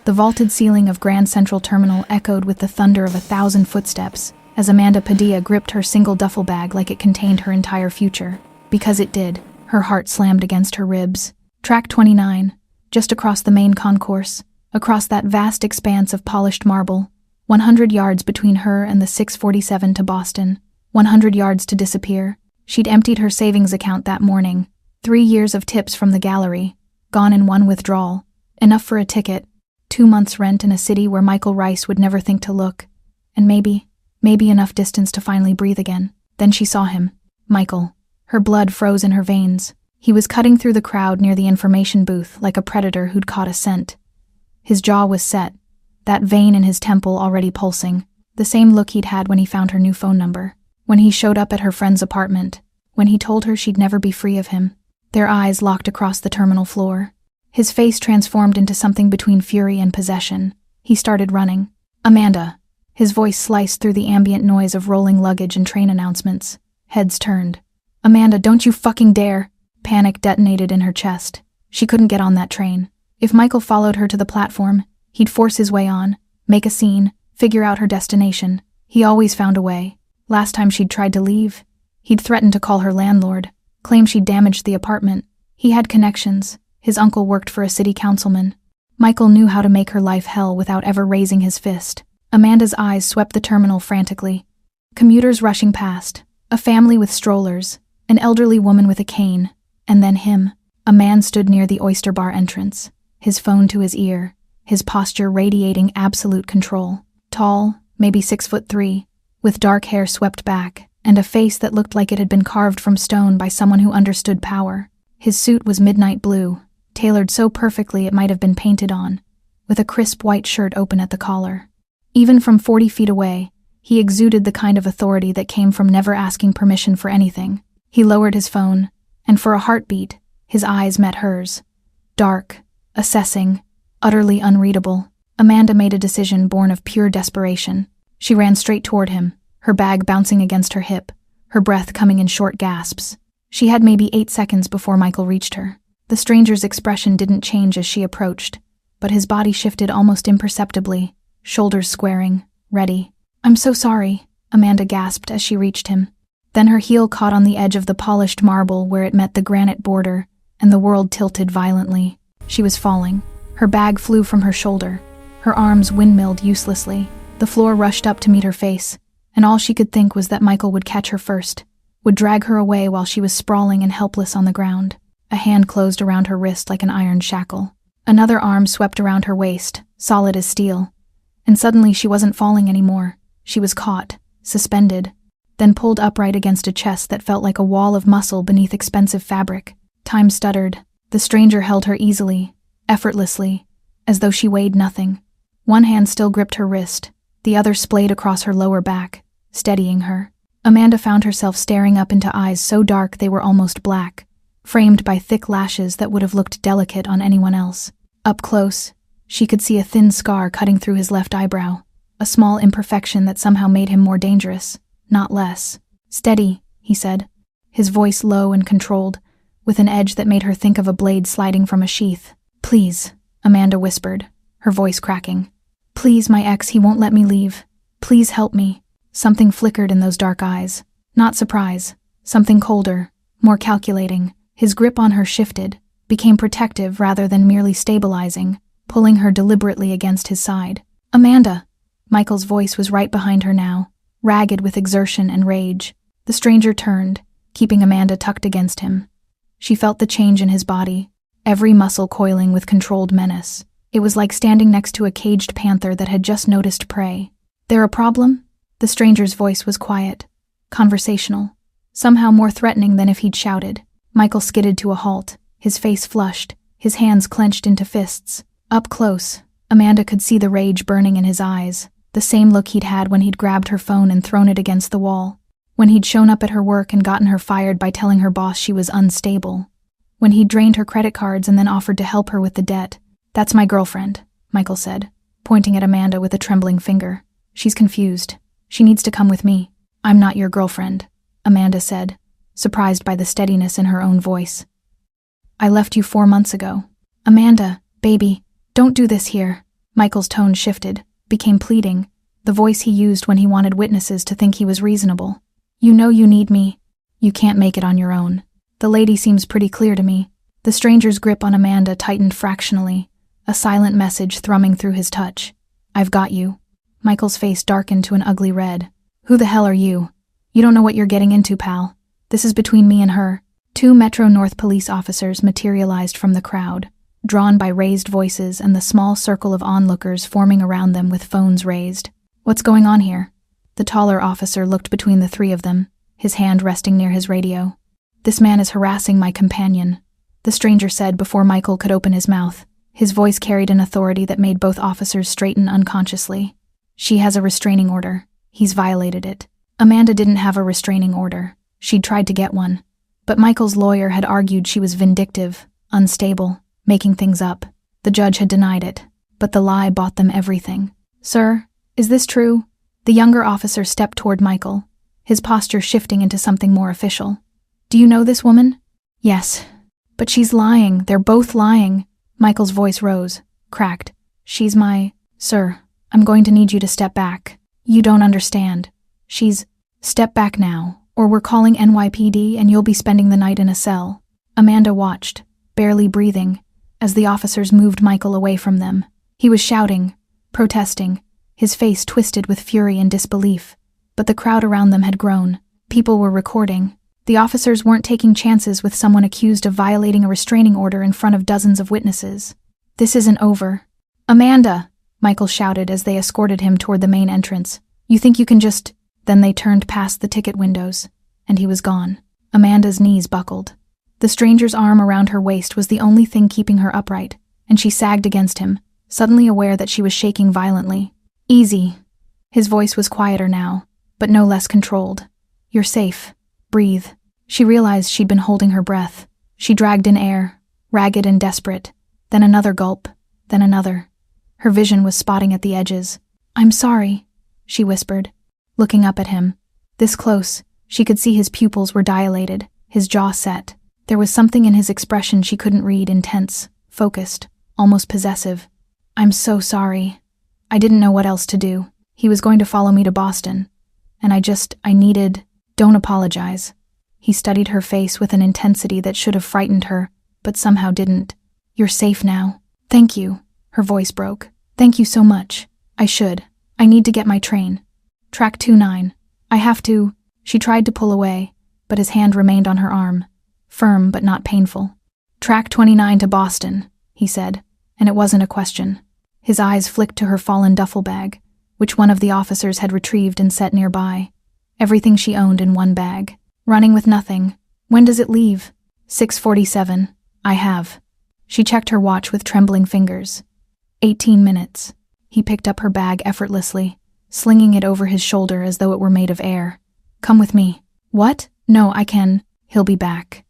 The vaulted ceiling of Grand Central Terminal echoed with the thunder of 1,000 footsteps as Amanda Padilla gripped her single duffel bag like it contained her entire future. Because it did, her heart slammed against her ribs. Track 29, just across the main concourse, across that vast expanse of polished marble, 100 yards between her and the 647 to Boston, 100 yards to disappear. She'd emptied her savings account that morning. 3 years of tips from the gallery, gone in one withdrawal, enough for a ticket, 2 months' rent in a city where Michael Rice would never think to look, and maybe enough distance to finally breathe again. Then she saw him. Michael. Her blood froze in her veins. He was cutting through the crowd near the information booth like a predator who'd caught a scent. His jaw was set, that vein in his temple already pulsing, the same look he'd had when he found her new phone number, when he showed up at her friend's apartment, when he told her she'd never be free of him. Their eyes locked across the terminal floor. His face transformed into something between fury and possession. He started running. Amanda. His voice sliced through the ambient noise of rolling luggage and train announcements. Heads turned. Amanda, don't you fucking dare! Panic detonated in her chest. She couldn't get on that train. If Michael followed her to the platform, he'd force his way on, make a scene, figure out her destination. He always found a way. Last time she'd tried to leave, he'd threatened to call her landlord, claim she'd damaged the apartment. He had connections. His uncle worked for a city councilman. Michael knew how to make her life hell without ever raising his fist. Amanda's eyes swept the terminal frantically. Commuters rushing past, a family with strollers, an elderly woman with a cane, and then him. A man stood near the Oyster Bar entrance, his phone to his ear, his posture radiating absolute control. Tall, maybe 6'3", with dark hair swept back, and a face that looked like it had been carved from stone by someone who understood power. His suit was midnight blue, tailored so perfectly it might have been painted on, with a crisp white shirt open at the collar. Even from 40 feet away, he exuded the kind of authority that came from never asking permission for anything. He lowered his phone, and for a heartbeat, his eyes met hers. Dark, assessing, utterly unreadable. Amanda made a decision born of pure desperation. She ran straight toward him, her bag bouncing against her hip, her breath coming in short gasps. She had maybe 8 seconds before Michael reached her. The stranger's expression didn't change as she approached, but his body shifted almost imperceptibly, shoulders squaring, ready. "I'm so sorry," Amanda gasped as she reached him. Then her heel caught on the edge of the polished marble where it met the granite border, and the world tilted violently. She was falling. Her bag flew from her shoulder. Her arms windmilled uselessly. The floor rushed up to meet her face, and all she could think was that Michael would catch her first, would drag her away while she was sprawling and helpless on the ground. A hand closed around her wrist like an iron shackle. Another arm swept around her waist, solid as steel. And suddenly she wasn't falling anymore. She was caught, suspended, then pulled upright against a chest that felt like a wall of muscle beneath expensive fabric. Time stuttered. The stranger held her easily, effortlessly, as though she weighed nothing. One hand still gripped her wrist, the other splayed across her lower back, steadying her. Amanda found herself staring up into eyes so dark they were almost black, framed by thick lashes that would have looked delicate on anyone else. Up close, she could see a thin scar cutting through his left eyebrow, a small imperfection that somehow made him more dangerous, not less. "Steady," he said, his voice low and controlled, with an edge that made her think of a blade sliding from a sheath. "Please," Amanda whispered, her voice cracking. "Please, my ex, he won't let me leave. Please help me." Something flickered in those dark eyes. Not surprise. Something colder, more calculating. His grip on her shifted, became protective rather than merely stabilizing, pulling her deliberately against his side. "Amanda!" Michael's voice was right behind her now, ragged with exertion and rage. The stranger turned, keeping Amanda tucked against him. She felt the change in his body, every muscle coiling with controlled menace. It was like standing next to a caged panther that had just noticed prey. "There a problem?" The stranger's voice was quiet, conversational, somehow more threatening than if he'd shouted. Michael skidded to a halt, his face flushed, his hands clenched into fists. Up close, Amanda could see the rage burning in his eyes, the same look he'd had when he'd grabbed her phone and thrown it against the wall, when he'd shown up at her work and gotten her fired by telling her boss she was unstable, when he'd drained her credit cards and then offered to help her with the debt. "That's my girlfriend," Michael said, pointing at Amanda with a trembling finger. "She's confused. She needs to come with me." "I'm not your girlfriend," Amanda said, surprised by the steadiness in her own voice. "I left you 4 months ago." "Amanda, baby, don't do this here." Michael's tone shifted, became pleading, the voice he used when he wanted witnesses to think he was reasonable. You know you need me. You can't make it on your own. The lady seems pretty clear to me. The stranger's grip on Amanda tightened fractionally, a silent message thrumming through his touch. I've got you. Michael's face darkened to an ugly red. Who the hell are you? You don't know what you're getting into, pal. This is between me and her. 2 Metro North police officers materialized from the crowd, drawn by raised voices and the small circle of onlookers forming around them with phones raised. What's going on here? The taller officer looked between the 3 of them, his hand resting near his radio. This man is harassing my companion, the stranger said before Michael could open his mouth. His voice carried an authority that made both officers straighten unconsciously. She has a restraining order. He's violated it. Amanda didn't have a restraining order. She'd tried to get one. But Michael's lawyer had argued she was vindictive, unstable, making things up. The judge had denied it, but the lie bought them everything. Sir, is this true? The younger officer stepped toward Michael, his posture shifting into something more official. Do you know this woman? Yes. But she's lying. They're both lying. Michael's voice rose, cracked. She's my... Sir, I'm going to need you to step back. You don't understand. She's... Step back now, or we're calling NYPD and you'll be spending the night in a cell. Amanda watched, barely breathing, as the officers moved Michael away from them. He was shouting, protesting, his face twisted with fury and disbelief. But the crowd around them had grown. People were recording. The officers weren't taking chances with someone accused of violating a restraining order in front of dozens of witnesses. This isn't over. Amanda! Michael shouted as they escorted him toward the main entrance. You think you can just... Then they turned past the ticket windows, and he was gone. Amanda's knees buckled. The stranger's arm around her waist was the only thing keeping her upright, and she sagged against him, suddenly aware that she was shaking violently. Easy. His voice was quieter now, but no less controlled. You're safe. Breathe. She realized she'd been holding her breath. She dragged in air, ragged and desperate, then another gulp, then another. Her vision was spotting at the edges. I'm sorry, she whispered, looking up at him. This close, she could see his pupils were dilated, his jaw set. There was something in his expression she couldn't read, intense, focused, almost possessive. I'm so sorry. I didn't know what else to do. He was going to follow me to Boston, and I needed... Don't apologize. He studied her face with an intensity that should have frightened her, but somehow didn't. You're safe now. Thank you. Her voice broke. Thank you so much. I need to get my train. Track 29. I have to... She tried to pull away, but his hand remained on her arm. Firm but not painful. Track 29 to Boston, he said, and it wasn't a question. His eyes flicked to her fallen duffel bag, which one of the officers had retrieved and set nearby. Everything she owned in one bag. Running with nothing. When does it leave? 6:47. I have. She checked her watch with trembling fingers. 18 minutes. He picked up her bag effortlessly, slinging it over his shoulder as though it were made of air. Come with me. What? No, I can. He'll be back.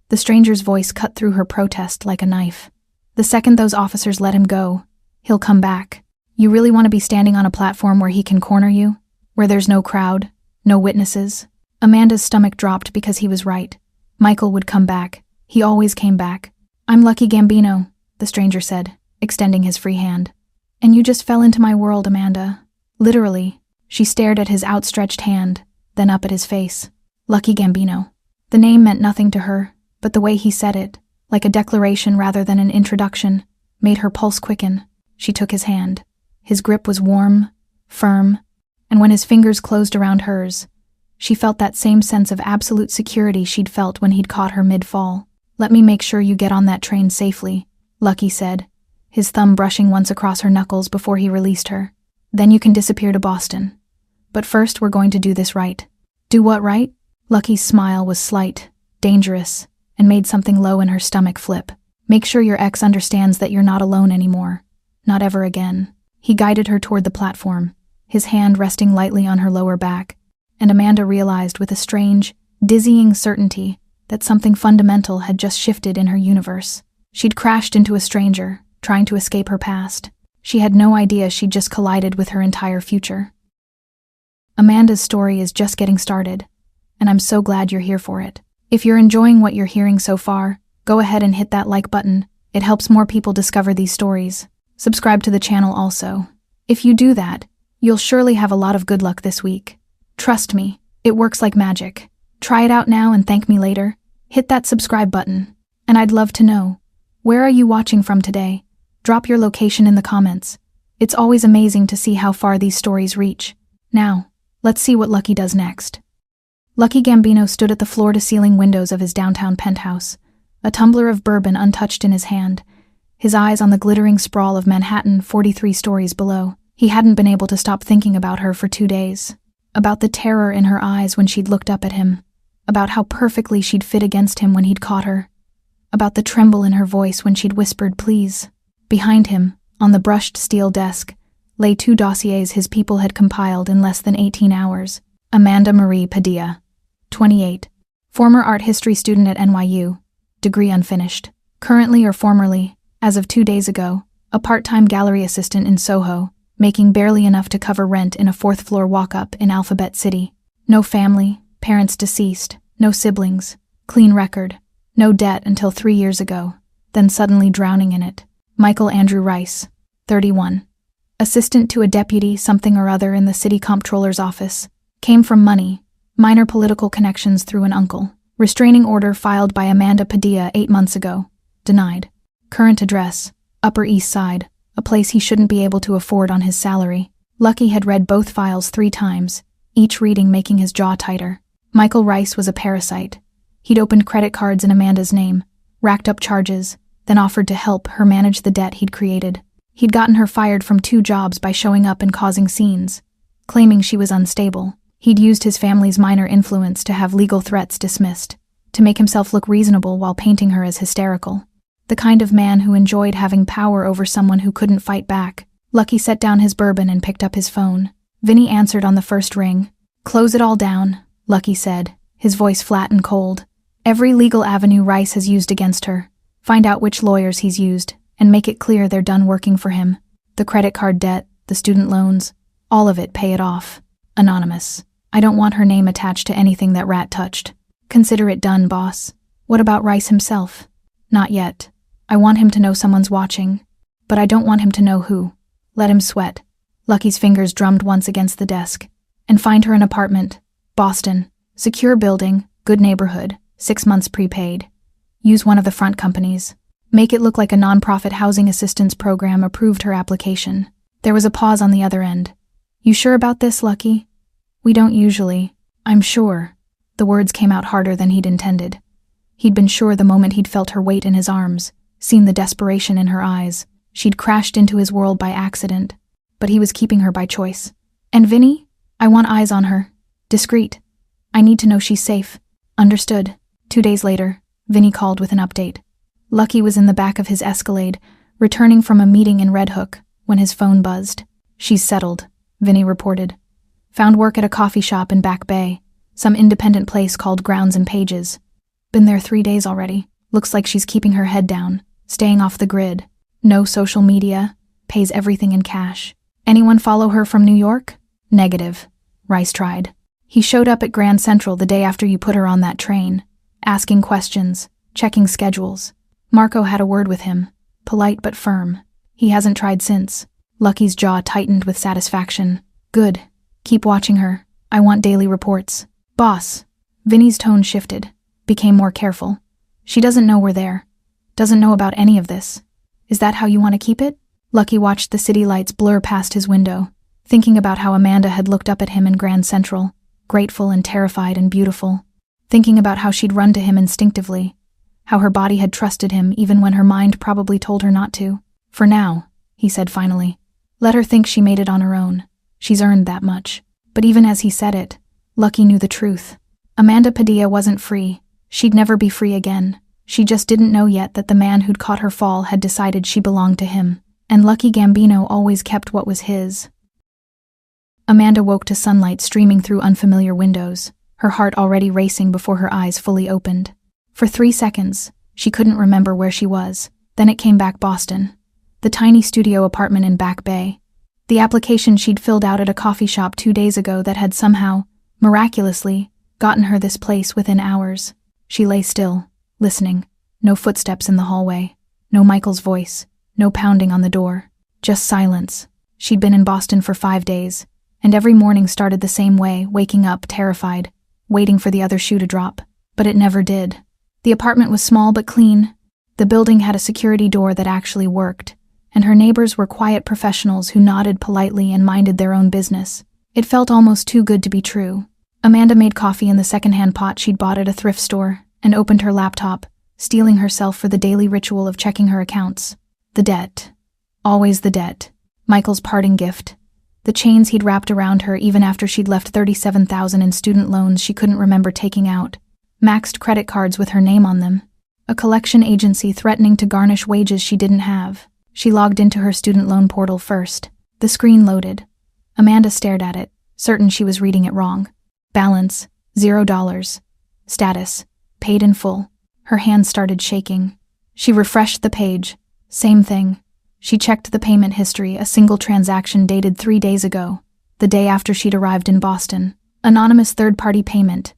The stranger's voice cut through her protest like a knife. The second those officers let him go, he'll come back. You really want to be standing on a platform where he can corner you? Where there's no crowd? No witnesses? Amanda's stomach dropped because he was right. Michael would come back. He always came back. I'm Lucky Gambino, the stranger said, extending his free hand. And you just fell into my world, Amanda. Literally. She stared at his outstretched hand, then up at his face. Lucky Gambino. The name meant nothing to her, but the way he said it, like a declaration rather than an introduction, made her pulse quicken. She took his hand. His grip was warm, firm, and when his fingers closed around hers, she felt that same sense of absolute security she'd felt when he'd caught her mid-fall. Let me make sure you get on that train safely, Lucky said, his thumb brushing once across her knuckles before he released her. Then you can disappear to Boston. But first we're going to do this right. Do what right? Lucky's smile was slight, dangerous, and made something low in her stomach flip. Make sure your ex understands that you're not alone anymore. Not ever again. He guided her toward the platform, his hand resting lightly on her lower back, and Amanda realized with a strange, dizzying certainty that something fundamental had just shifted in her universe. She'd crashed into a stranger, trying to escape her past. She had no idea she'd just collided with her entire future. Amanda's story is just getting started, and I'm so glad you're here for it. If you're enjoying what you're hearing so far, go ahead and hit that like button. It helps more people discover these stories. Subscribe to the channel also. If you do that, you'll surely have a lot of good luck this week. Trust me, it works like magic. Try it out now and thank me later. Hit that subscribe button. And I'd love to know, where are you watching from today? Drop your location in the comments. It's always amazing to see how far these stories reach. Now, let's see what Lucky does next. Lucky Gambino stood at the floor-to-ceiling windows of his downtown penthouse, a tumbler of bourbon untouched in his hand, his eyes on the glittering sprawl of Manhattan 43 stories below. He hadn't been able to stop thinking about her for 2 days. About the terror in her eyes when she'd looked up at him. About how perfectly she'd fit against him when he'd caught her. About the tremble in her voice when she'd whispered, "Please." Behind him, on the brushed steel desk, lay 2 dossiers his people had compiled in less than 18 hours. Amanda Marie Padilla, 28. Former art history student at NYU. Degree unfinished. Currently or formerly, as of 2 days ago, a part-time gallery assistant in Soho, making barely enough to cover rent in a 4th-floor walk-up in Alphabet City. No family, parents deceased, no siblings, clean record, no debt until 3 years ago, then suddenly drowning in it. Michael Andrew Rice, 31. Assistant to a deputy something or other in the city comptroller's office. Came from money, minor political connections through an uncle. Restraining order filed by Amanda Padilla 8 months ago. Denied. Current address, Upper East Side, a place he shouldn't be able to afford on his salary. Lucky had read both files 3 times, each reading making his jaw tighter. Michael Rice was a parasite. He'd opened credit cards in Amanda's name, racked up charges, then offered to help her manage the debt he'd created. He'd gotten her fired from 2 jobs by showing up and causing scenes, claiming she was unstable. He'd used his family's minor influence to have legal threats dismissed, to make himself look reasonable while painting her as hysterical. The kind of man who enjoyed having power over someone who couldn't fight back. Lucky set down his bourbon and picked up his phone. Vinny answered on the first ring. "Close it all down," Lucky said, his voice flat and cold. "Every legal avenue Rice has used against her. Find out which lawyers he's used, and make it clear they're done working for him. The credit card debt, the student loans, all of it, pay it off. Anonymous. I don't want her name attached to anything that rat touched. Consider it done, boss." "What about Rice himself?" "Not yet. I want him to know someone's watching, but I don't want him to know who. Let him sweat." Lucky's fingers drummed once against the desk. "And find her an apartment. Boston. Secure building, good neighborhood, 6 months prepaid. Use one of the front companies. Make it look like a nonprofit housing assistance program approved her application." There was a pause on the other end. "You sure about this, Lucky?" "We don't usually." "I'm sure." The words came out harder than he'd intended. He'd been sure the moment he'd felt her weight in his arms, seen the desperation in her eyes. She'd crashed into his world by accident, but he was keeping her by choice. "And Vinny? I want eyes on her. Discreet. I need to know she's safe." "Understood." 2 days later, Vinny called with an update. Lucky was in the back of his Escalade, returning from a meeting in Red Hook, when his phone buzzed. "She's settled," Vinny reported. "Found work at a coffee shop in Back Bay, some independent place called Grounds and Pages. Been there 3 days already. Looks like she's keeping her head down, staying off the grid. No social media, pays everything in cash. Anyone follow her from New York?" "Negative," Rice tried. "He showed up at Grand Central the day after you put her on that train, asking questions, checking schedules. Marco had a word with him, polite but firm. He hasn't tried since." Lucky's jaw tightened with satisfaction. "Good. Keep watching her. I want daily reports." "Boss." Vinny's tone shifted, became more careful. "She doesn't know we're there. Doesn't know about any of this. Is that how you want to keep it?" Lucky watched the city lights blur past his window, thinking about how Amanda had looked up at him in Grand Central, grateful and terrified and beautiful. Thinking about how she'd run to him instinctively, how her body had trusted him even when her mind probably told her not to. "For now," he said finally. "Let her think she made it on her own. She's earned that much." But even as he said it, Lucky knew the truth. Amanda Padilla wasn't free. She'd never be free again. She just didn't know yet that the man who'd caught her fall had decided she belonged to him, and Lucky Gambino always kept what was his. Amanda woke to sunlight streaming through unfamiliar windows, her heart already racing before her eyes fully opened. For 3 seconds, she couldn't remember where she was. Then it came back: Boston. The tiny studio apartment in Back Bay. The application she'd filled out at a coffee shop 2 days ago that had somehow, miraculously, gotten her this place within hours. She lay still, listening. No footsteps in the hallway. No Michael's voice. No pounding on the door. Just silence. She'd been in Boston for 5 days, and every morning started the same way, waking up, terrified, waiting for the other shoe to drop. But it never did. The apartment was small but clean. The building had a security door that actually worked, and her neighbors were quiet professionals who nodded politely and minded their own business. It felt almost too good to be true. Amanda made coffee in the secondhand pot she'd bought at a thrift store and opened her laptop, steeling herself for the daily ritual of checking her accounts. The debt. Always the debt. Michael's parting gift. The chains he'd wrapped around her even after she'd left $37,000 in student loans she couldn't remember taking out. Maxed credit cards with her name on them. A collection agency threatening to garnish wages she didn't have. She logged into her student loan portal first. The screen loaded. Amanda stared at it, certain she was reading it wrong. Balance, $0. Status, paid in full. Her hands started shaking. She refreshed the page. Same thing. She checked the payment history, a single transaction dated 3 days ago, the day after she'd arrived in Boston. Anonymous third-party payment.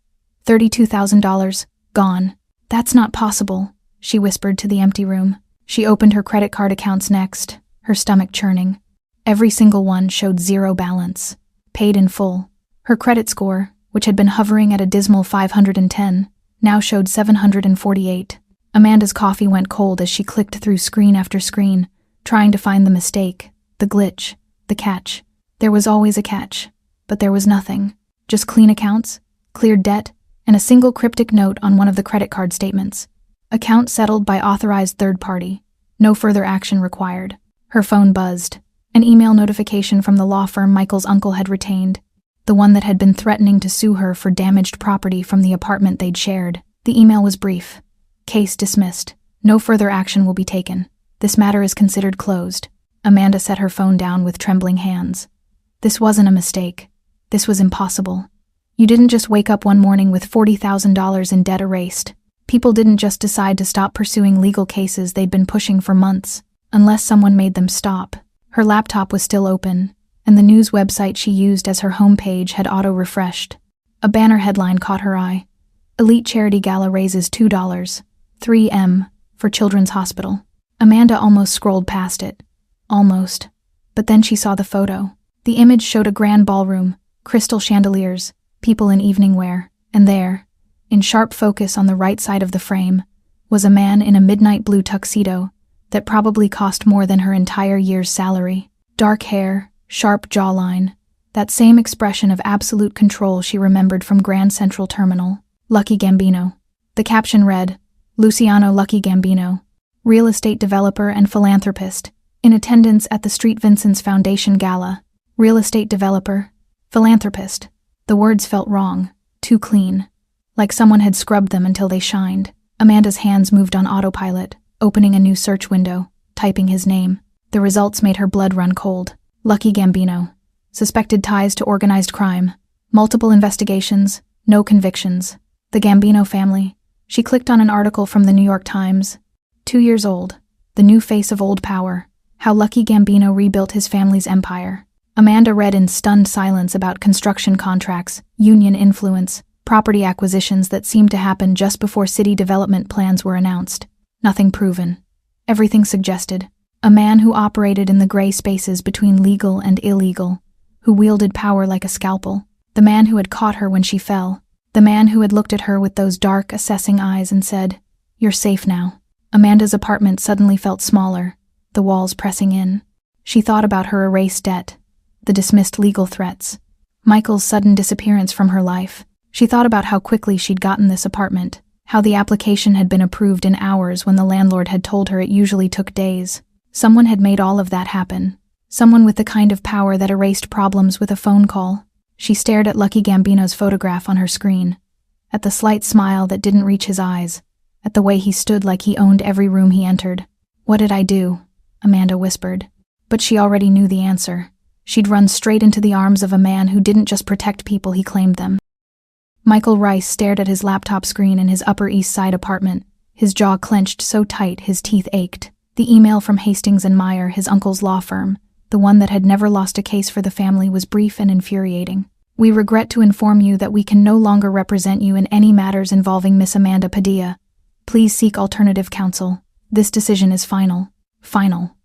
$32,000, gone. That's not possible, she whispered to the empty room. She opened her credit card accounts next, her stomach churning. Every single one showed 0 balance. Paid in full. Her credit score, which had been hovering at a dismal 510, now showed 748. Amanda's coffee went cold as she clicked through screen after screen, trying to find the mistake, the glitch, the catch. There was always a catch, but there was nothing. Just clean accounts, cleared debt, and a single cryptic note on one of the credit card statements. Account settled by authorized third party. No further action required. Her phone buzzed. An email notification from the law firm Michael's uncle had retained, the one that had been threatening to sue her for damaged property from the apartment they'd shared. The email was brief. Case dismissed. No further action will be taken. This matter is considered closed. Amanda set her phone down with trembling hands. This wasn't a mistake. This was impossible. You didn't just wake up one morning with $40,000 in debt erased. People didn't just decide to stop pursuing legal cases they'd been pushing for months, unless someone made them stop. Her laptop was still open, and the news website she used as her homepage had auto-refreshed. A banner headline caught her eye. Elite Charity Gala raises $2, 3M, for Children's Hospital. Amanda almost scrolled past it. Almost. But then she saw the photo. The image showed a grand ballroom, crystal chandeliers, people in evening wear, and there, in sharp focus on the right side of the frame, was a man in a midnight blue tuxedo that probably cost more than her entire year's salary. Dark hair, sharp jawline, that same expression of absolute control she remembered from Grand Central Terminal. Lucky Gambino. The caption read, Luciano Lucky Gambino, real estate developer and philanthropist, in attendance at the St. Vincent's Foundation Gala. Real estate developer, philanthropist. The words felt wrong, too clean, like someone had scrubbed them until they shined. Amanda's hands moved on autopilot, opening a new search window, typing his name. The results made her blood run cold. Lucky Gambino. Suspected ties to organized crime. Multiple investigations, no convictions. The Gambino family. She clicked on an article from the New York Times. 2 years old. The new face of old power. How Lucky Gambino rebuilt his family's empire. Amanda read in stunned silence about construction contracts, union influence, property acquisitions that seemed to happen just before city development plans were announced. Nothing proven. Everything suggested. A man who operated in the gray spaces between legal and illegal, who wielded power like a scalpel. The man who had caught her when she fell. The man who had looked at her with those dark, assessing eyes and said, "You're safe now." Amanda's apartment suddenly felt smaller, the walls pressing in. She thought about her erased debt, the dismissed legal threats, Michael's sudden disappearance from her life. She thought about how quickly she'd gotten this apartment, how the application had been approved in hours when the landlord had told her it usually took days. Someone had made all of that happen. Someone with the kind of power that erased problems with a phone call. She stared at Lucky Gambino's photograph on her screen, at the slight smile that didn't reach his eyes, at the way he stood like he owned every room he entered. "What did I do?" Amanda whispered. But she already knew the answer. She'd run straight into the arms of a man who didn't just protect people, he claimed them. Michael Rice stared at his laptop screen in his Upper East Side apartment, his jaw clenched so tight his teeth ached. The email from Hastings and Meyer, his uncle's law firm, the one that had never lost a case for the family, was brief and infuriating. "We regret to inform you that we can no longer represent you in any matters involving Miss Amanda Padilla. Please seek alternative counsel. This decision is final." Final.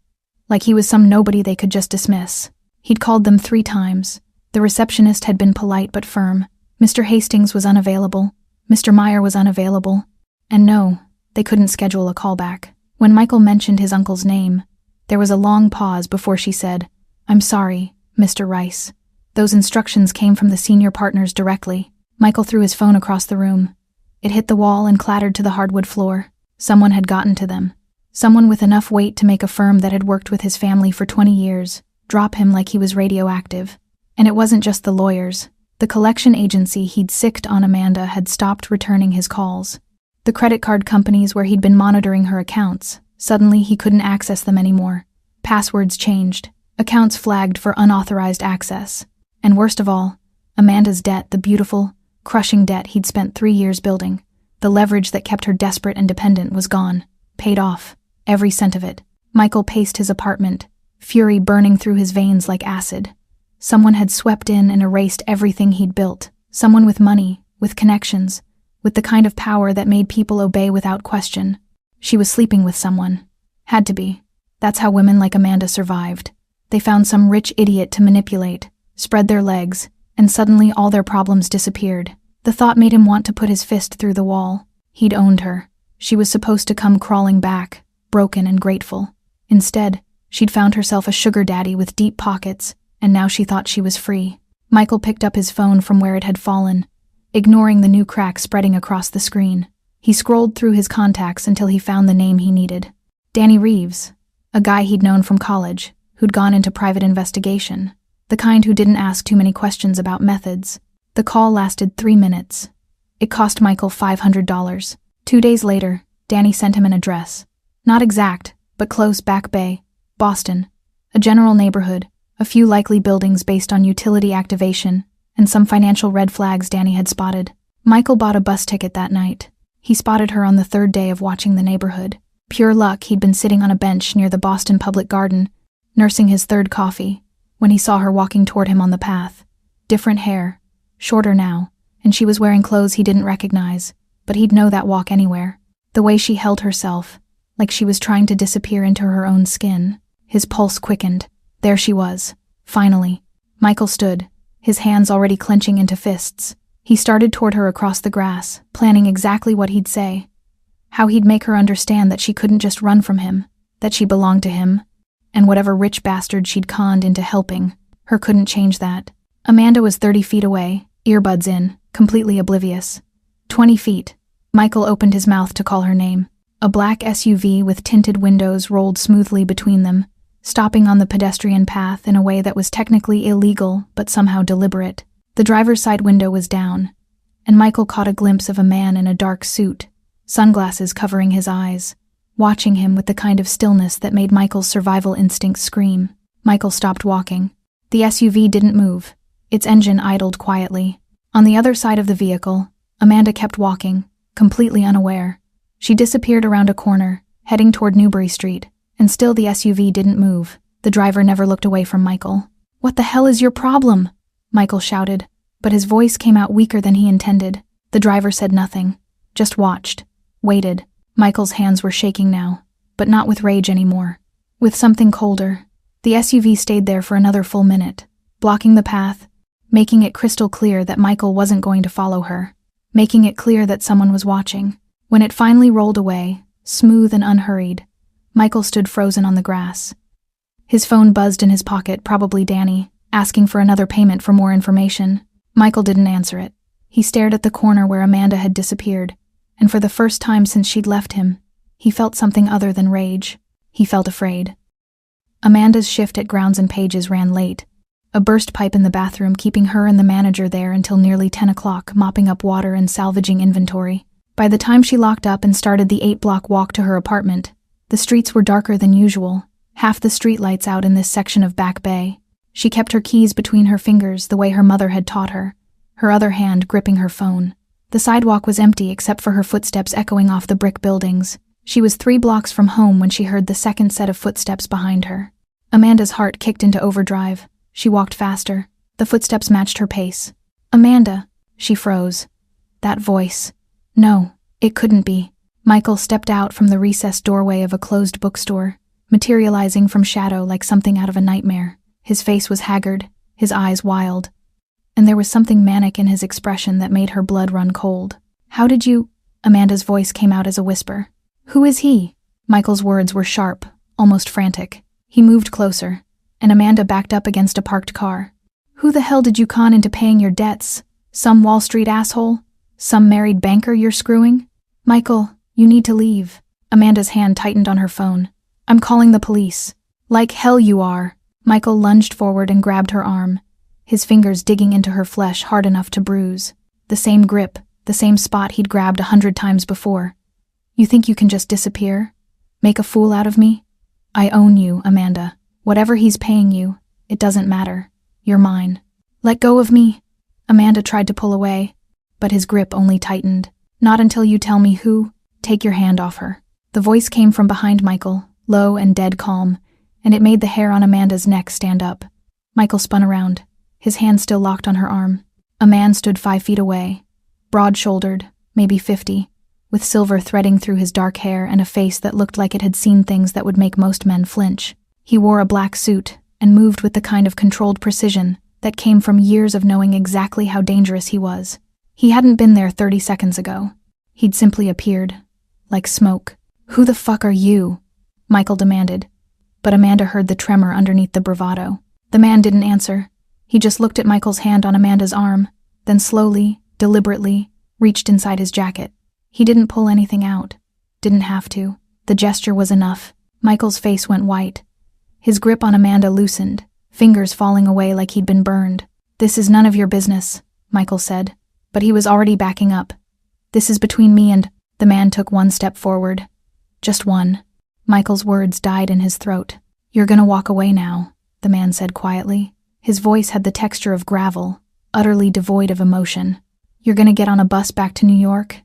like he was some nobody they could just dismiss. He'd called them 3 times. The receptionist had been polite but firm. Mr. Hastings was unavailable. Mr. Meyer was unavailable. And no, they couldn't schedule a callback. When Michael mentioned his uncle's name, there was a long pause before she said, "I'm sorry, Mr. Rice. Those instructions came from the senior partners directly." Michael threw his phone across the room. It hit the wall and clattered to the hardwood floor. Someone had gotten to them. Someone with enough weight to make a firm that had worked with his family for 20 years drop him like he was radioactive. And it wasn't just the lawyers. The collection agency he'd sicked on Amanda had stopped returning his calls. The credit card companies where he'd been monitoring her accounts, suddenly he couldn't access them anymore. Passwords changed. Accounts flagged for unauthorized access. And worst of all, Amanda's debt, the beautiful, crushing debt he'd spent 3 years building, the leverage that kept her desperate and dependent, was gone. Paid off. Every cent of it. Michael paced his apartment, fury burning through his veins like acid. Someone had swept in and erased everything he'd built. Someone with money, with connections, with the kind of power that made people obey without question. She was sleeping with someone. Had to be. That's how women like Amanda survived. They found some rich idiot to manipulate, spread their legs, and suddenly all their problems disappeared. The thought made him want to put his fist through the wall. He'd owned her. She was supposed to come crawling back, broken and grateful. Instead, she'd found herself a sugar daddy with deep pockets, and now she thought she was free. Michael picked up his phone from where it had fallen, ignoring the new crack spreading across the screen. He scrolled through his contacts until he found the name he needed. Danny Reeves, a guy he'd known from college, who'd gone into private investigation. The kind who didn't ask too many questions about methods. The call lasted 3 minutes. It cost Michael $500. 2 days later, Danny sent him an address. Not exact, but close. Back Bay, Boston. A general neighborhood, a few likely buildings based on utility activation, and some financial red flags Danny had spotted. Michael bought a bus ticket that night. He spotted her on the 3rd day of watching the neighborhood. Pure luck, he'd been sitting on a bench near the Boston Public Garden, nursing his 3rd coffee, when he saw her walking toward him on the path. Different hair, shorter now, and she was wearing clothes he didn't recognize, but he'd know that walk anywhere. The way she held herself, like she was trying to disappear into her own skin. His pulse quickened. There she was. Finally. Michael stood, his hands already clenching into fists. He started toward her across the grass, planning exactly what he'd say. How he'd make her understand that she couldn't just run from him, that she belonged to him, and whatever rich bastard she'd conned into helping, her couldn't change that. Amanda was 30 feet away, earbuds in, completely oblivious. 20 feet. Michael opened his mouth to call her name. A black SUV with tinted windows rolled smoothly between them, stopping on the pedestrian path in a way that was technically illegal but somehow deliberate. The driver's side window was down, and Michael caught a glimpse of a man in a dark suit, sunglasses covering his eyes, watching him with the kind of stillness that made Michael's survival instincts scream. Michael stopped walking. The SUV didn't move. Its engine idled quietly. On the other side of the vehicle, Amanda kept walking, completely unaware. She disappeared around a corner, heading toward Newbury Street, and still the SUV didn't move. The driver never looked away from Michael. "What the hell is your problem?" Michael shouted, but his voice came out weaker than he intended. The driver said nothing, just watched, waited. Michael's hands were shaking now, but not with rage anymore. With something colder. The SUV stayed there for another full minute, blocking the path, making it crystal clear that Michael wasn't going to follow her, making it clear that someone was watching. When it finally rolled away, smooth and unhurried, Michael stood frozen on the grass. His phone buzzed in his pocket, probably Danny, asking for another payment for more information. Michael didn't answer it. He stared at the corner where Amanda had disappeared, and for the first time since she'd left him, he felt something other than rage. He felt afraid. Amanda's shift at Grounds and Pages ran late, a burst pipe in the bathroom keeping her and the manager there until nearly 10 o'clock, mopping up water and salvaging inventory. By the time she locked up and started the 8-block walk to her apartment, the streets were darker than usual, half the streetlights out in this section of Back Bay. She kept her keys between her fingers the way her mother had taught her, her other hand gripping her phone. The sidewalk was empty except for her footsteps echoing off the brick buildings. She was 3 blocks from home when she heard the second set of footsteps behind her. Amanda's heart kicked into overdrive. She walked faster. The footsteps matched her pace. "Amanda!" She froze. That voice. No, it couldn't be. Michael stepped out from the recessed doorway of a closed bookstore, materializing from shadow like something out of a nightmare. His face was haggard, his eyes wild, and there was something manic in his expression that made her blood run cold. "How did you—" Amanda's voice came out as a whisper. "Who is he?" Michael's words were sharp, almost frantic. He moved closer, and Amanda backed up against a parked car. "Who the hell did you con into paying your debts? Some Wall Street asshole? Some married banker you're screwing?" "Michael, you need to leave." Amanda's hand tightened on her phone. "I'm calling the police." "Like hell you are." Michael lunged forward and grabbed her arm, his fingers digging into her flesh hard enough to bruise. The same grip, the same spot he'd grabbed 100 times before. "You think you can just disappear? Make a fool out of me? I own you, Amanda. Whatever he's paying you, it doesn't matter. You're mine." "Let go of me." Amanda tried to pull away, but his grip only tightened. "Not until you tell me who." "Take your hand off her." The voice came from behind Michael, low and dead calm, and it made the hair on Amanda's neck stand up. Michael spun around, his hand still locked on her arm. A man stood 5 feet away, broad-shouldered, maybe 50, with silver threading through his dark hair and a face that looked like it had seen things that would make most men flinch. He wore a black suit and moved with the kind of controlled precision that came from years of knowing exactly how dangerous he was. He hadn't been there 30 seconds ago. He'd simply appeared, like smoke. "Who the fuck are you?" Michael demanded, but Amanda heard the tremor underneath the bravado. The man didn't answer. He just looked at Michael's hand on Amanda's arm, then slowly, deliberately, reached inside his jacket. He didn't pull anything out. Didn't have to. The gesture was enough. Michael's face went white. His grip on Amanda loosened, fingers falling away like he'd been burned. "This is none of your business," Michael said, but he was already backing up. "This is between me and—" The man took one step forward. Just one. Michael's words died in his throat. "You're gonna walk away now," the man said quietly. His voice had the texture of gravel, utterly devoid of emotion. "You're gonna get on a bus back to New York,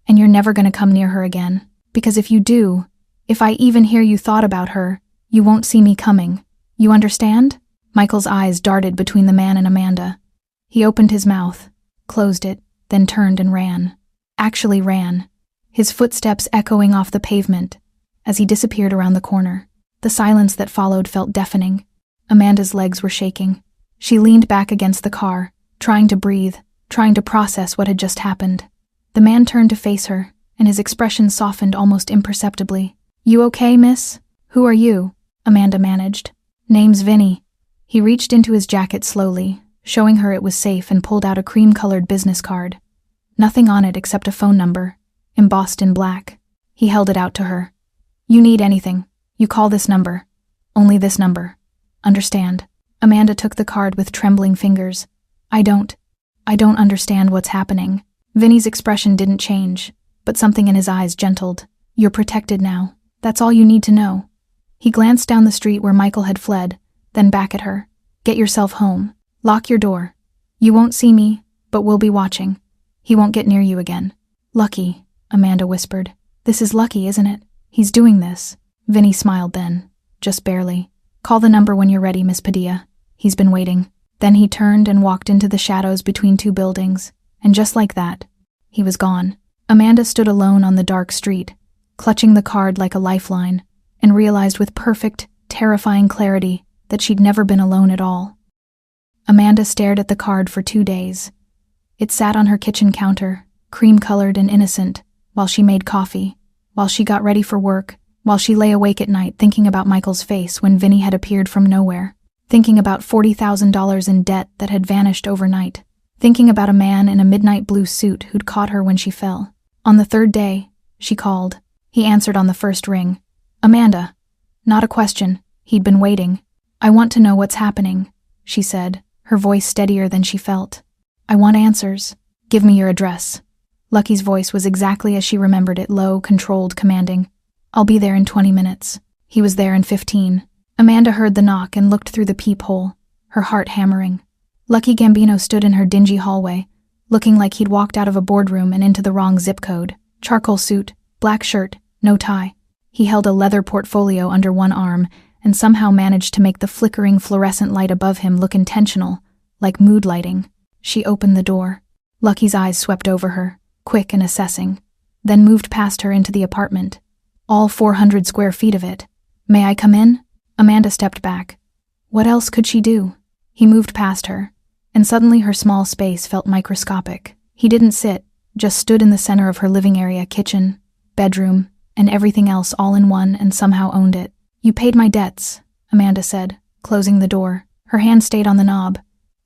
and you're never gonna come near her again. Because if you do, if I even hear you thought about her, you won't see me coming. You understand?" Michael's eyes darted between the man and Amanda. He opened his mouth, closed it, then turned and ran. Actually ran, his footsteps echoing off the pavement as he disappeared around the corner. The silence that followed felt deafening. Amanda's legs were shaking. She leaned back against the car, trying to breathe, trying to process what had just happened. The man turned to face her, and his expression softened almost imperceptibly. "You okay, miss? Who are you?" Amanda managed. "Name's Vinny." He reached into his jacket slowly, showing her it was safe, and pulled out a cream-colored business card. Nothing on it except a phone number, embossed in black. He held it out to her. "You need anything, you call this number. Only this number. Understand?" Amanda took the card with trembling fingers. I don't understand what's happening." Vinny's expression didn't change, but something in his eyes gentled. "You're protected now. That's all you need to know." He glanced down the street where Michael had fled, then back at her. "Get yourself home. Lock your door. You won't see me, but we'll be watching. He won't get near you again." "Lucky," Amanda whispered. "This is lucky, isn't it? He's doing this." Vinny smiled then, just barely. "Call the number when you're ready, Miss Padilla. He's been waiting." Then he turned and walked into the shadows between 2 buildings, and just like that, he was gone. Amanda stood alone on the dark street, clutching the card like a lifeline, and realized with perfect, terrifying clarity that she'd never been alone at all. Amanda stared at the card for 2 days. It sat on her kitchen counter, cream-colored and innocent, while she made coffee, while she got ready for work, while she lay awake at night thinking about Michael's face when Vinny had appeared from nowhere, thinking about $40,000 in debt that had vanished overnight, thinking about a man in a midnight blue suit who'd caught her when she fell. On the 3rd day, she called. He answered on the first ring. "Amanda." Not a question. He'd been waiting. "I want to know what's happening," she said, her voice steadier than she felt. "I want answers. Give me your address." Lucky's voice was exactly as she remembered it, low, controlled, commanding. "I'll be there in 20 minutes. He was there in 15. Amanda heard the knock and looked through the peephole, her heart hammering. Lucky Gambino stood in her dingy hallway, looking like he'd walked out of a boardroom and into the wrong zip code. Charcoal suit, black shirt, no tie. He held a leather portfolio under one arm and somehow managed to make the flickering fluorescent light above him look intentional, like mood lighting. She opened the door. Lucky's eyes swept over her, quick and assessing, then moved past her into the apartment. All 400 square feet of it, May I come in? Amanda stepped back. What else could she do? He moved past her, and suddenly her small space felt microscopic. He didn't sit, just stood in the center of her living area, kitchen, bedroom, and everything else all in one, and somehow owned it. You paid my debts, Amanda said, closing the door. Her hand stayed on the knob.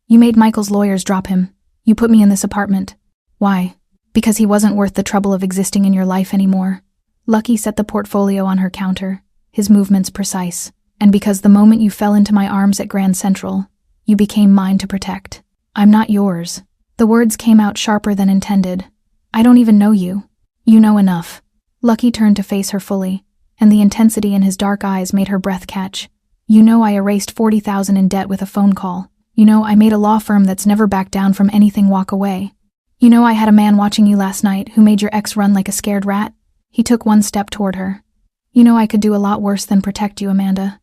You made Michael's lawyers drop him. You put me in this apartment. Why? Because he wasn't worth the trouble of existing in your life anymore. Lucky set the portfolio on her counter, his movements precise. And because the moment you fell into my arms at Grand Central, you became mine to protect. I'm not yours. The words came out sharper than intended. I don't even know you. You know enough. Lucky turned to face her fully, and the intensity in his dark eyes made her breath catch. You know I erased $40,000 in debt with a phone call. You know I made a law firm that's never backed down from anything walk away. You know I had a man watching you last night who made your ex run like a scared rat. He took one step toward her. You know I could do a lot worse than protect you, Amanda.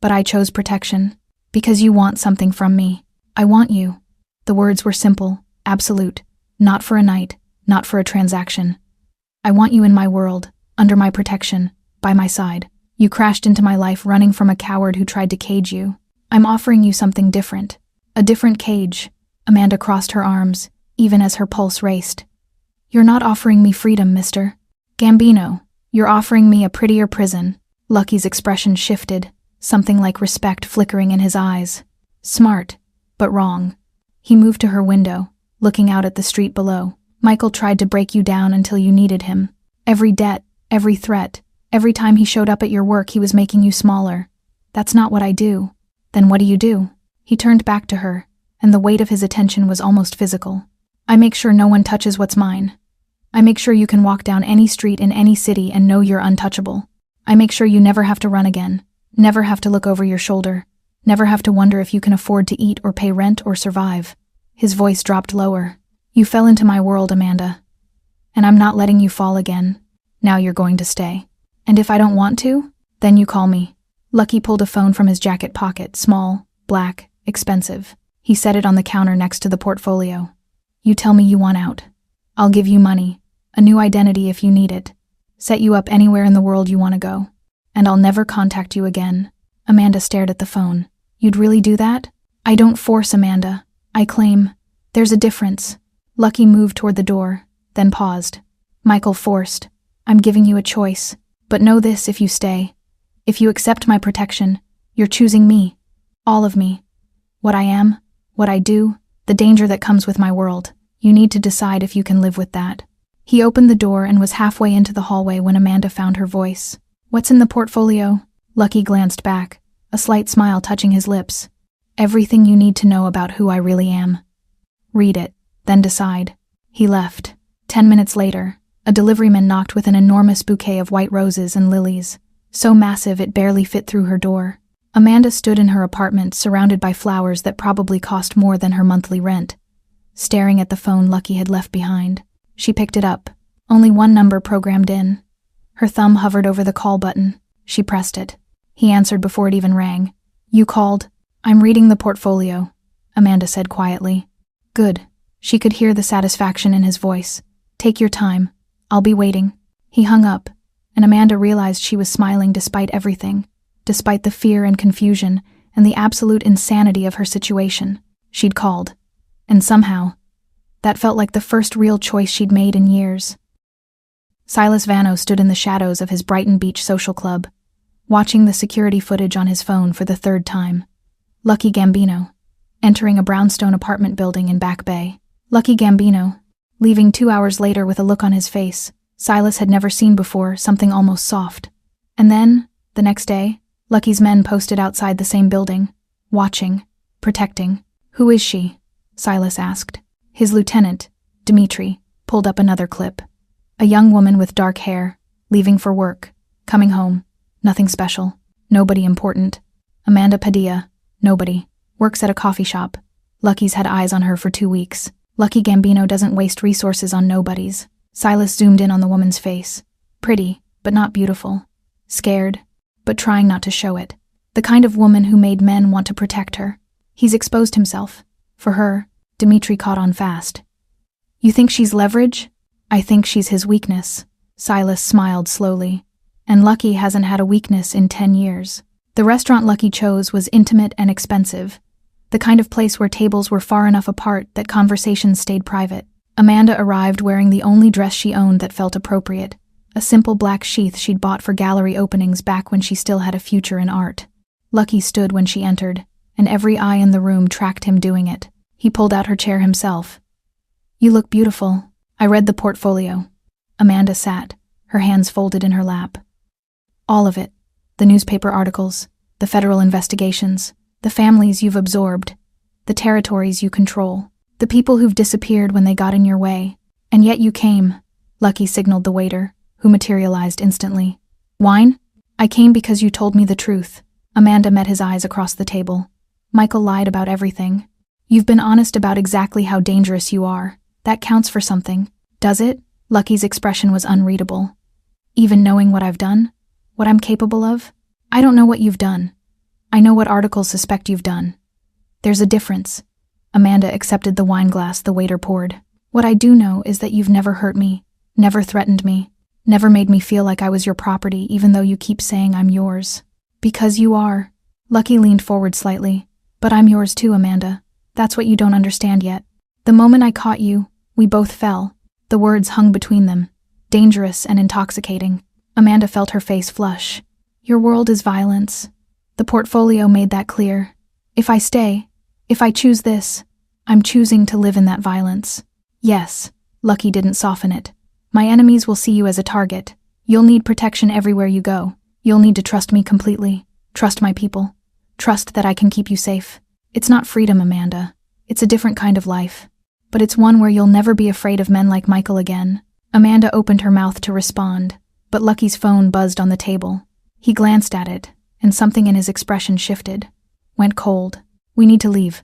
But I chose protection, because you want something from me. I want you. The words were simple, absolute, not for a night, not for a transaction. I want you in my world, under my protection, by my side. You crashed into my life running from a coward who tried to cage you. I'm offering you something different. A different cage. Amanda crossed her arms, even as her pulse raced. You're not offering me freedom, Mr. Gambino. You're offering me a prettier prison. Lucky's expression shifted, something like respect flickering in his eyes. Smart, but wrong. He moved to her window, looking out at the street below. Michael tried to break you down until you needed him. Every debt, every threat, every time he showed up at your work he was making you smaller. That's not what I do. Then what do? He turned back to her, and the weight of his attention was almost physical. I make sure no one touches what's mine. I make sure you can walk down any street in any city and know you're untouchable. I make sure you never have to run again. Never have to look over your shoulder. Never have to wonder if you can afford to eat or pay rent or survive. His voice dropped lower. You fell into my world, Amanda. And I'm not letting you fall again. Now you're going to stay. And if I don't want to, then you call me. Lucky pulled a phone from his jacket pocket, small, black, expensive. He set it on the counter next to the portfolio. You tell me you want out. I'll give you money, a new identity if you need it. Set you up anywhere in the world you want to go. And I'll never contact you again. Amanda stared at the phone. You'd really do that? I don't force, Amanda. I claim. There's a difference. Lucky moved toward the door, then paused. Michael forced. I'm giving you a choice. But know this if you stay. If you accept my protection, you're choosing me. All of me. What I am, what I do, the danger that comes with my world. You need to decide if you can live with that. He opened the door and was halfway into the hallway when Amanda found her voice. What's in the portfolio? Lucky glanced back, a slight smile touching his lips. Everything you need to know about who I really am. Read it, then decide. He left. 10 minutes later, a deliveryman knocked with an enormous bouquet of white roses and lilies, so massive it barely fit through her door. Amanda stood in her apartment surrounded by flowers that probably cost more than her monthly rent, staring at the phone Lucky had left behind. She picked it up. Only one number programmed in. Her thumb hovered over the call button. She pressed it. He answered before it even rang. You called? I'm reading the portfolio, Amanda said quietly. Good. She could hear the satisfaction in his voice. Take your time. I'll be waiting. He hung up, and Amanda realized she was smiling despite everything, despite the fear and confusion and the absolute insanity of her situation. She'd called. And somehow, that felt like the first real choice she'd made in years. Silas Vano stood in the shadows of his Brighton Beach social club, watching the security footage on his phone for the third time. Lucky Gambino, entering a brownstone apartment building in Back Bay. Lucky Gambino, leaving 2 hours later with a look on his face Silas had never seen before, something almost soft. And then, the next day, Lucky's men posted outside the same building, watching, protecting. Who is she? Silas asked. His lieutenant, Dimitri, pulled up another clip. A young woman with dark hair, leaving for work, coming home. Nothing special. Nobody important. Amanda Padilla, nobody. Works at a coffee shop. Lucky's had eyes on her for 2 weeks. Lucky Gambino doesn't waste resources on nobodies. Silas zoomed in on the woman's face. Pretty, but not beautiful. Scared, but trying not to show it. The kind of woman who made men want to protect her. He's exposed himself. For her, Dimitri caught on fast. You think she's leverage? I think she's his weakness. Silas smiled slowly. and Lucky hasn't had a weakness in 10 years. The restaurant Lucky chose was intimate and expensive, the kind of place where tables were far enough apart that conversations stayed private. Amanda arrived wearing the only dress she owned that felt appropriate, a simple black sheath she'd bought for gallery openings back when she still had a future in art. Lucky stood when she entered, and every eye in the room tracked him doing it. He pulled out her chair himself. "You look beautiful." I read the portfolio. Amanda sat, her hands folded in her lap. All of it. The newspaper articles, the federal investigations, the families you've absorbed, the territories you control, the people who've disappeared when they got in your way. And yet you came. Lucky signaled the waiter, who materialized instantly. "Wine? I came because you told me the truth." Amanda met his eyes across the table. "Michael lied about everything. You've been honest about exactly how dangerous you are. That counts for something. Does it?" Lucky's expression was unreadable. "Even knowing what I've done? What I'm capable of? I don't know what you've done. I know what articles suspect you've done. There's a difference." Amanda accepted the wine glass the waiter poured. "What I do know is that you've never hurt me, never threatened me, never made me feel like I was your property even though you keep saying I'm yours." "Because you are." Lucky leaned forward slightly. "But I'm yours too, Amanda. That's what you don't understand yet. The moment I caught you, we both fell." The words hung between them, dangerous and intoxicating. Amanda felt her face flush. "Your world is violence. The portfolio made that clear. If I stay, if I choose this, I'm choosing to live in that violence." "Yes." Lucky didn't soften it. "My enemies will see you as a target. You'll need protection everywhere you go. You'll need to trust me completely. Trust my people. Trust that I can keep you safe. It's not freedom, Amanda. It's a different kind of life. But it's one where you'll never be afraid of men like Michael again." Amanda opened her mouth to respond, but Lucky's phone buzzed on the table. He glanced at it, and something in his expression shifted. Went cold. "We need to leave."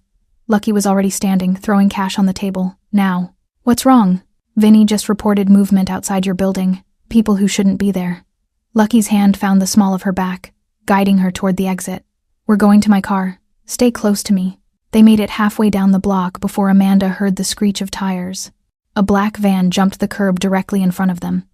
Lucky was already standing, throwing cash on the table. "Now." "What's wrong?" "Vinny just reported movement outside your building. People who shouldn't be there." Lucky's hand found the small of her back, guiding her toward the exit. "We're going to my car. Stay close to me." They made it halfway down the block before Amanda heard the screech of tires. A black van jumped the curb directly in front of them.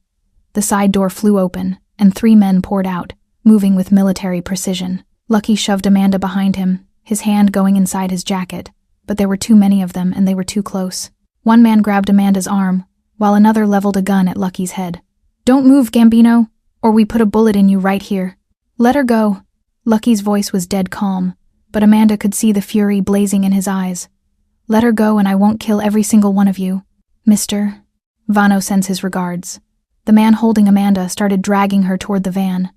The side door flew open, and 3 men poured out, moving with military precision. Lucky shoved Amanda behind him, his hand going inside his jacket, but there were too many of them and they were too close. One man grabbed Amanda's arm, while another leveled a gun at Lucky's head. "Don't move, Gambino, or we put a bullet in you right here." "Let her go." Lucky's voice was dead calm, but Amanda could see the fury blazing in his eyes. "Let her go and I won't kill every single one of you. Mr. Vano sends his regards." The man holding Amanda started dragging her toward the van.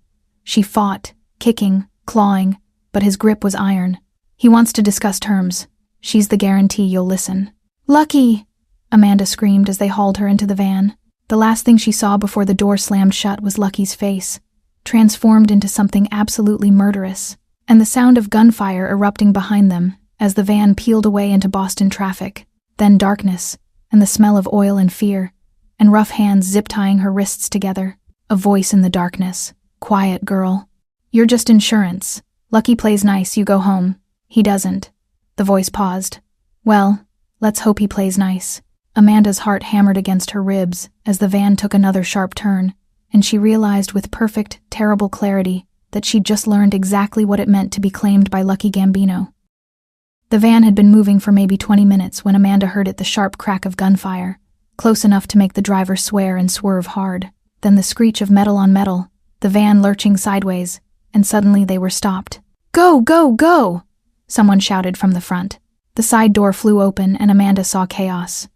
She fought, kicking, clawing, but his grip was iron. "He wants to discuss terms. She's the guarantee you'll listen." "Lucky!" Amanda screamed as they hauled her into the van. The last thing she saw before the door slammed shut was Lucky's face, transformed into something absolutely murderous, and the sound of gunfire erupting behind them as the van peeled away into Boston traffic, then darkness, and the smell of oil and fear, and rough hands zip-tying her wrists together. A voice in the darkness. "Quiet, girl. You're just insurance. Lucky plays nice, you go home. He doesn't." The voice paused. "Well, let's hope he plays nice." Amanda's heart hammered against her ribs as the van took another sharp turn, and she realized with perfect, terrible clarity that she'd just learned exactly what it meant to be claimed by Lucky Gambino. The van had been moving for maybe 20 minutes when Amanda heard the sharp crack of gunfire, close enough to make the driver swear and swerve hard. Then the screech of metal on metal, the van lurching sideways, and suddenly they were stopped. "Go, go, go!" someone shouted from the front. The side door flew open and Amanda saw chaos.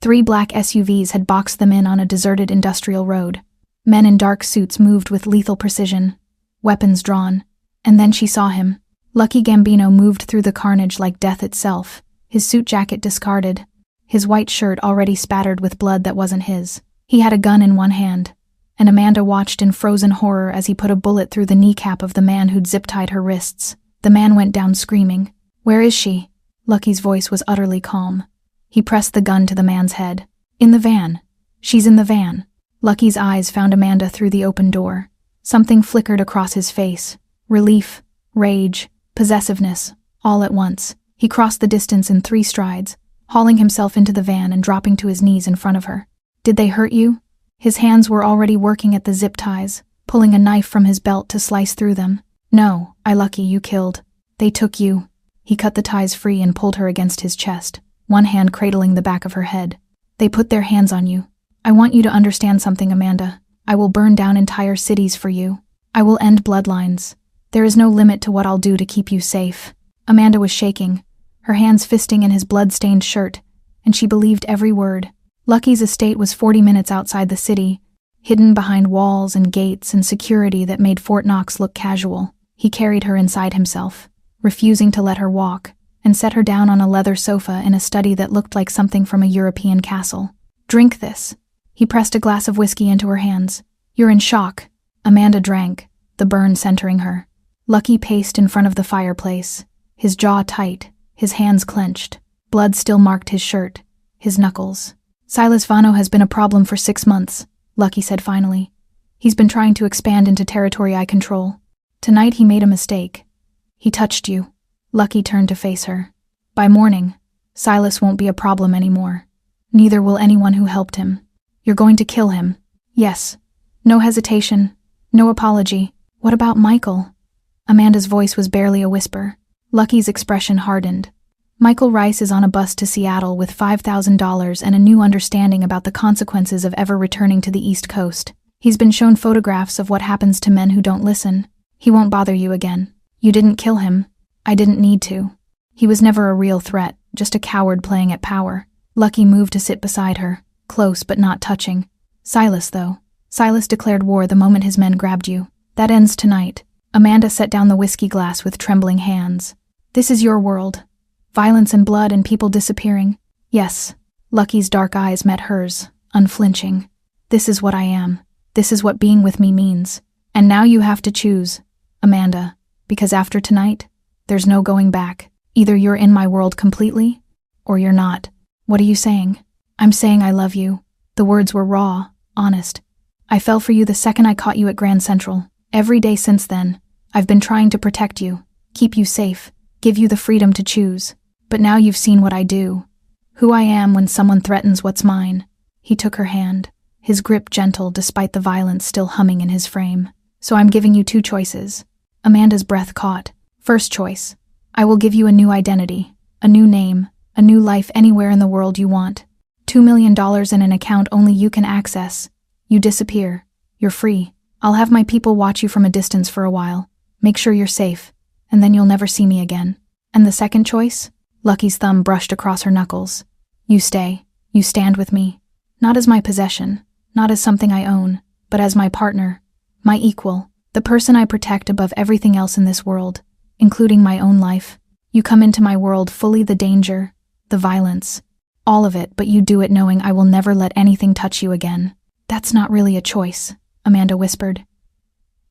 3 black SUVs had boxed them in on a deserted industrial road. Men in dark suits moved with lethal precision, weapons drawn, and then she saw him. Lucky Gambino moved through the carnage like death itself, his suit jacket discarded, his white shirt already spattered with blood that wasn't his. He had a gun in one hand, and Amanda watched in frozen horror as he put a bullet through the kneecap of the man who'd zip-tied her wrists. The man went down screaming. "Where is she?" Lucky's voice was utterly calm. He pressed the gun to the man's head. "In the van. She's in the van." Lucky's eyes found Amanda through the open door. Something flickered across his face. Relief, rage, possessiveness, all at once. He crossed the distance in 3 strides, hauling himself into the van and dropping to his knees in front of her. "Did they hurt you?" His hands were already working at the zip ties, pulling a knife from his belt to slice through them. "No, Lucky, you killed. They took you." He cut the ties free and pulled her against his chest, one hand cradling the back of her head. "They put their hands on you. I want you to understand something, Amanda. I will burn down entire cities for you. I will end bloodlines. There is no limit to what I'll do to keep you safe." Amanda was shaking, her hands fisting in his blood-stained shirt, and she believed every word. Lucky's estate was 40 minutes outside the city, hidden behind walls and gates and security that made Fort Knox look casual. He carried her inside himself, refusing to let her walk, and set her down on a leather sofa in a study that looked like something from a European castle. "Drink this." He pressed a glass of whiskey into her hands. "You're in shock." Amanda drank, the burn centering her. Lucky paced in front of the fireplace, his jaw tight, his hands clenched. Blood still marked his shirt, his knuckles. "Silas Vano has been a problem for 6 months, Lucky said finally. "He's been trying to expand into territory I control. Tonight he made a mistake. He touched you." Lucky turned to face her. "By morning, Silas won't be a problem anymore. Neither will anyone who helped him. You're going to kill him. Yes. No hesitation. No apology. What about Michael?" Amanda's voice was barely a whisper. Lucky's expression hardened. "Michael Rice is on a bus to Seattle with $5,000 and a new understanding about the consequences of ever returning to the East Coast. He's been shown photographs of what happens to men who don't listen. He won't bother you again. You didn't kill him. I didn't need to. He was never a real threat, just a coward playing at power." Lucky moved to sit beside her, close but not touching. "Silas, though. Silas declared war the moment his men grabbed you. That ends tonight." Amanda set down the whiskey glass with trembling hands. "This is your world. Violence and blood and people disappearing." "Yes." Lucky's dark eyes met hers, unflinching. "This is what I am. This is what being with me means. And now you have to choose, Amanda, because after tonight, there's no going back. Either you're in my world completely, or you're not." "What are you saying?" "I'm saying I love you." The words were raw, honest. "I fell for you the second I caught you at Grand Central. Every day since then, I've been trying to protect you, keep you safe, give you the freedom to choose. But now you've seen what I do, who I am when someone threatens what's mine." He took her hand, his grip gentle despite the violence still humming in his frame. "So I'm giving you 2 choices." Amanda's breath caught. "First choice, I will give you a new identity, a new name, a new life anywhere in the world you want. $2 million in an account only you can access. You disappear. You're free. I'll have my people watch you from a distance for a while, make sure you're safe, and then you'll never see me again. And the second choice?" Lucky's thumb brushed across her knuckles. "You stay. You stand with me. Not as my possession, not as something I own, but as my partner, my equal, the person I protect above everything else in this world, including my own life. You come into my world fully the danger, the violence, all of it, but you do it knowing I will never let anything touch you again." "That's not really a choice," Amanda whispered.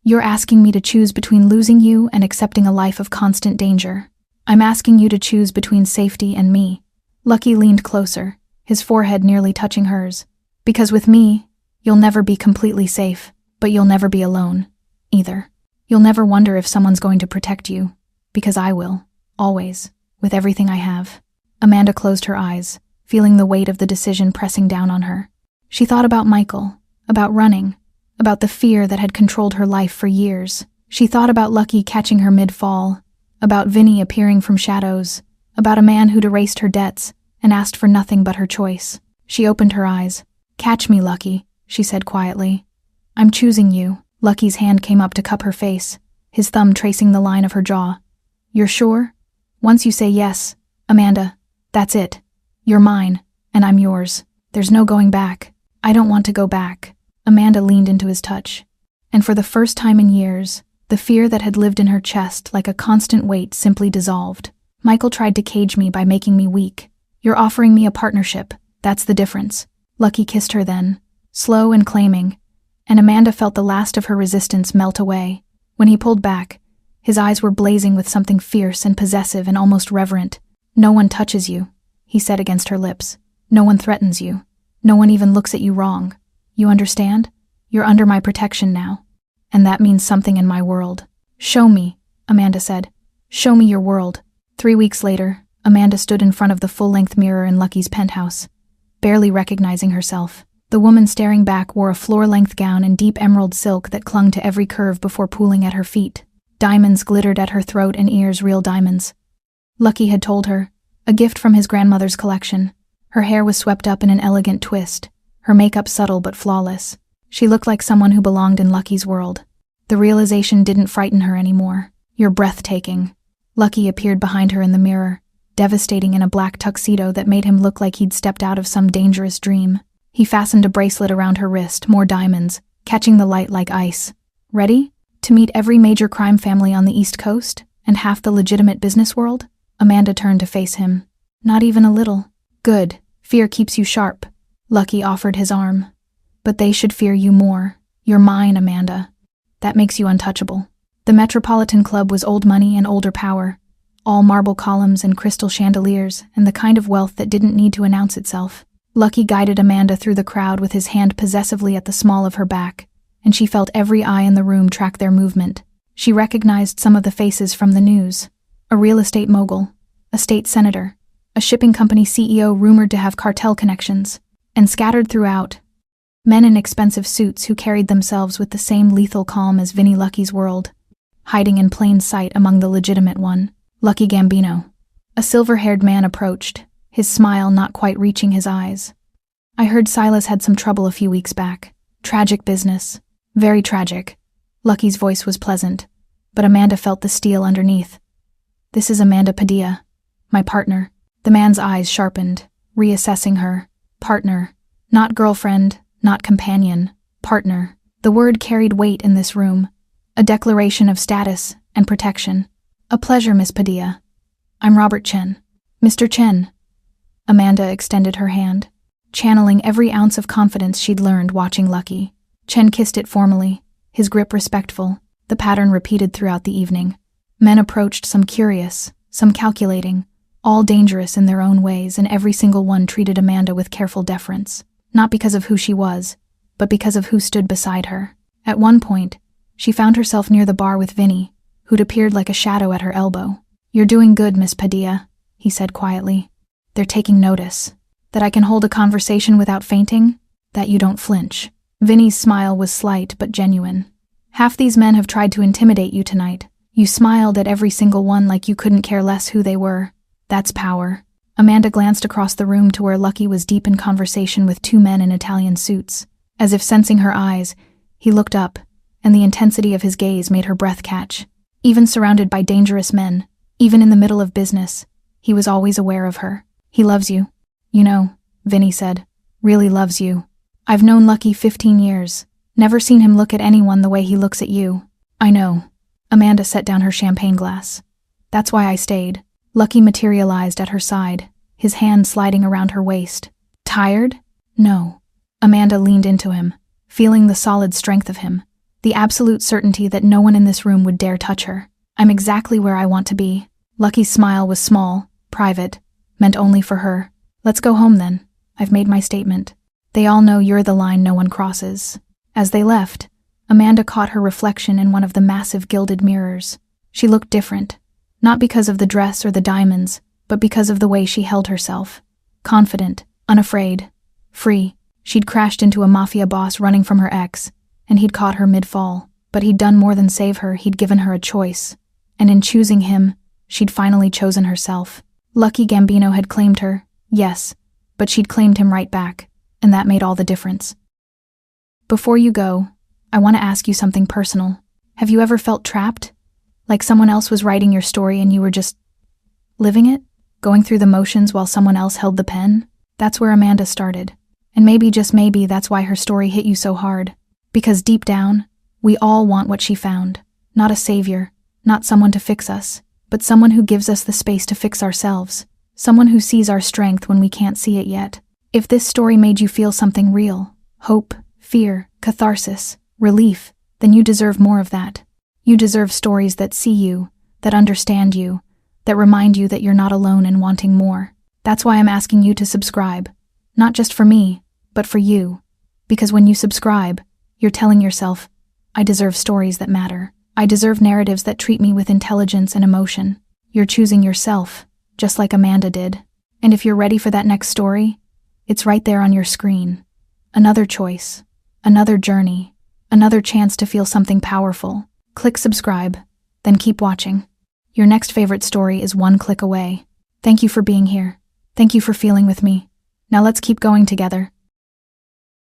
"You're asking me to choose between losing you and accepting a life of constant danger. I'm asking you to choose between safety and me." Lucky leaned closer, his forehead nearly touching hers. "Because with me, you'll never be completely safe, but you'll never be alone, either. You'll never wonder if someone's going to protect you, because I will, always, with everything I have." Amanda closed her eyes, feeling the weight of the decision pressing down on her. She thought about Michael, about running, about the fear that had controlled her life for years. She thought about Lucky catching her mid-fall, about Vinny appearing from shadows, about a man who'd erased her debts and asked for nothing but her choice. She opened her eyes. "Catch me, Lucky," she said quietly. "I'm choosing you." Lucky's hand came up to cup her face, his thumb tracing the line of her jaw. "You're sure? Once you say yes, Amanda, that's it. You're mine, and I'm yours. There's no going back." "I don't want to go back." Amanda leaned into his touch, and for the first time in years, the fear that had lived in her chest like a constant weight simply dissolved. "Michael tried to cage me by making me weak. You're offering me a partnership. That's the difference." Lucky kissed her then, slow and claiming, and Amanda felt the last of her resistance melt away. When he pulled back, his eyes were blazing with something fierce and possessive and almost reverent. "No one touches you," he said against her lips. "No one threatens you. No one even looks at you wrong. You understand? You're under my protection now. And that means something in my world." "Show me," Amanda said. "Show me your world." 3 weeks later, Amanda stood in front of the full-length mirror in Lucky's penthouse, barely recognizing herself. The woman staring back wore a floor-length gown in deep emerald silk that clung to every curve before pooling at her feet. Diamonds glittered at her throat and ears, real diamonds. Lucky had told her, a gift from his grandmother's collection. Her hair was swept up in an elegant twist, her makeup subtle but flawless. She looked like someone who belonged in Lucky's world. The realization didn't frighten her anymore. "You're breathtaking." Lucky appeared behind her in the mirror, devastating in a black tuxedo that made him look like he'd stepped out of some dangerous dream. He fastened a bracelet around her wrist, more diamonds, catching the light like ice. "Ready? To meet every major crime family on the East Coast, and half the legitimate business world?" Amanda turned to face him. "Not even a little." "Good. Fear keeps you sharp." Lucky offered his arm. "But they should fear you more. You're mine, Amanda. That makes you untouchable." The Metropolitan Club was old money and older power, all marble columns and crystal chandeliers, and the kind of wealth that didn't need to announce itself. Lucky guided Amanda through the crowd with his hand possessively at the small of her back, and she felt every eye in the room track their movement. She recognized some of the faces from the news. A real estate mogul, a state senator, a shipping company CEO rumored to have cartel connections, and scattered throughout, men in expensive suits who carried themselves with the same lethal calm as Vinnie Lucky's world, hiding in plain sight among the legitimate one. Lucky Gambino. A silver-haired man approached, his smile not quite reaching his eyes. "I heard Silas had some trouble a few weeks back. Tragic business. Very tragic." Lucky's voice was pleasant, but Amanda felt the steel underneath. "This is Amanda Padilla, my partner." The man's eyes sharpened, reassessing her. Partner. Not girlfriend, not companion. Partner. The word carried weight in this room. A declaration of status and protection. "A pleasure, Miss Padilla. I'm Robert Chen." "Mr. Chen." Amanda extended her hand, channeling every ounce of confidence she'd learned watching Lucky. Chen kissed it formally, his grip respectful, the pattern repeated throughout the evening. Men approached, some curious, some calculating, all dangerous in their own ways, and every single one treated Amanda with careful deference, not because of who she was, but because of who stood beside her. At one point, she found herself near the bar with Vinny, who'd appeared like a shadow at her elbow. "You're doing good, Miss Padilla," he said quietly. "They're taking notice. That I can hold a conversation without fainting? That you don't flinch." Vinny's smile was slight but genuine. "Half these men have tried to intimidate you tonight. You smiled at every single one like you couldn't care less who they were. That's power." Amanda glanced across the room to where Lucky was deep in conversation with two men in Italian suits. As if sensing her eyes, he looked up, and the intensity of his gaze made her breath catch. Even surrounded by dangerous men, even in the middle of business, he was always aware of her. "He loves you. You know," Vinny said. "Really loves you. I've known Lucky 15 years. Never seen him look at anyone the way he looks at you." "I know." Amanda set down her champagne glass. "That's why I stayed." Lucky materialized at her side, his hand sliding around her waist. "Tired?" "No." Amanda leaned into him, feeling the solid strength of him, the absolute certainty that no one in this room would dare touch her. "I'm exactly where I want to be." Lucky's smile was small, private, meant only for her. "Let's go home then. I've made my statement. They all know you're the line no one crosses." As they left, Amanda caught her reflection in one of the massive gilded mirrors. She looked different, not because of the dress or the diamonds, but because of the way she held herself. Confident, unafraid, free. She'd crashed into a Mafia boss running from her ex, and he'd caught her mid-fall. But he'd done more than save her, he'd given her a choice. And in choosing him, she'd finally chosen herself. Lucky Gambino had claimed her, yes, but she'd claimed him right back, and that made all the difference. "Before you go, I want to ask you something personal. Have you ever felt trapped? Like someone else was writing your story and you were just living it? Going through the motions while someone else held the pen?" That's where Amanda started. And maybe, just maybe, that's why her story hit you so hard. Because deep down, we all want what she found. Not a savior, not someone to fix us, but someone who gives us the space to fix ourselves. Someone who sees our strength when we can't see it yet. If this story made you feel something real, hope, fear, catharsis, relief, then you deserve more of that. You deserve stories that see you, that understand you, that remind you that you're not alone in wanting more. That's why I'm asking you to subscribe. Not just for me, but for you. Because when you subscribe, you're telling yourself, I deserve stories that matter. I deserve narratives that treat me with intelligence and emotion. You're choosing yourself, just like Amanda did. And if you're ready for that next story, it's right there on your screen. Another choice, another journey, another chance to feel something powerful. Click subscribe, then keep watching. Your next favorite story is one click away. Thank you for being here. Thank you for feeling with me. Now let's keep going together.